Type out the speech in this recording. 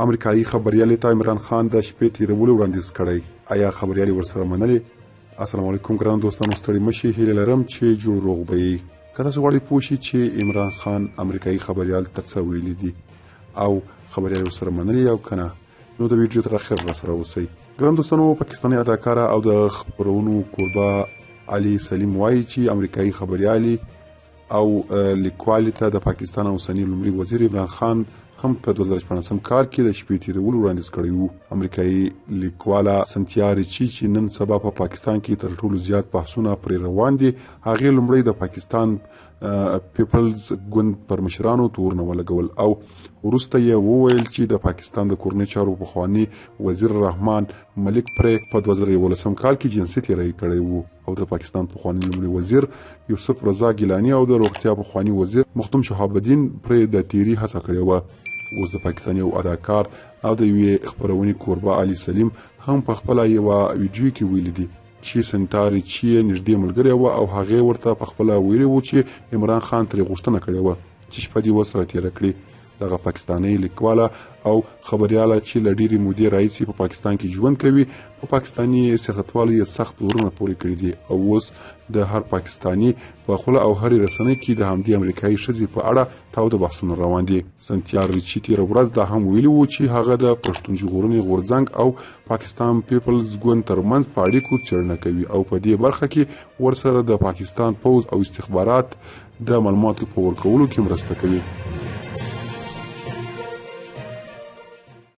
امریکایي خبریالې ته عمران خان د شپې تیرولو وړاندیز کړی. آیا خبریالې ورسره منلې؟ السلام علیکم ګران دوستانو، ستړي مشي، هیله لرم چې جوړ روغ به یې. که تاسو غواړئ پوه شئ چې عمران خان امریکایي خبریال ته څه ویلي دي او خبریال ورسره منلې او که نه، نو د ویډیو تر اخر راسره اوسئ. ګران دوستانو، پاکستاني اداکاره او د خپرونو کوربه علي سلیم وایي چې امریکایي خبریالې او لیکوالې ته د پاکستان اوسني لومړي وزیر عمران خان هم په 2014 کال کې د شپې تیرولو وړاندیز کړی وو. امریکایي لیکواله سنتیا ریچي چې نن سبا په پاکستان کې تر ټولو زیات بحثونه پرې روان دي، هغې لومړی د پاکستان پیپلز ګوند پر مشرانو تورونه ولګول او وروسته یې وویل چې د پاکستان د کورنۍ چارو پخواني وزیر رحمان ملک پرې په 2011 کال کې جنسي تیری کړی وو او د پاکستان پخواني لومړي وزیر یوسف رضا ګیلاني او د روغتیا پخواني وزیر مختوم شهاب الدین پرې د تیری هڅه کړې وه. اوس د پاکستان یو اداکار او د یوې خپرونې کوربه علي سلیم هم په خپله یوه ویډیو کې ویلي دي چې سنتیا ریچي نږدې ملګرې وه او هغې ورته په خپله ویلي وو چې عمران خان ترې غوښتنه کړې وه چې شپه دې ورسره تېره کړي. دغه پاکستاني لیکواله او خبریاله چې له ډېرې مودې راهیسې په پاکستان کې ژوند کوي، په پاکستاني سیاستوالو یې سخت ورونه پورې کړي دي او اوس د هر پاکستاني په خوله او هرې رسنۍ کې د همدې امریکایي ښځې په اړه تاوده بحثونه روان دي. سنتیا ریچي تېره ورځ دا هم ویلي وو چې هغه د پښتون ژغورنې غورځنګ او پاکستان پیپلز ګوند ترمنځ په اړیکو څېړنه کوي او په دې برخه کې ورسره د پاکستان پوځ او استخبارات د معلوماتو په ورکولو کې مرسته کوي.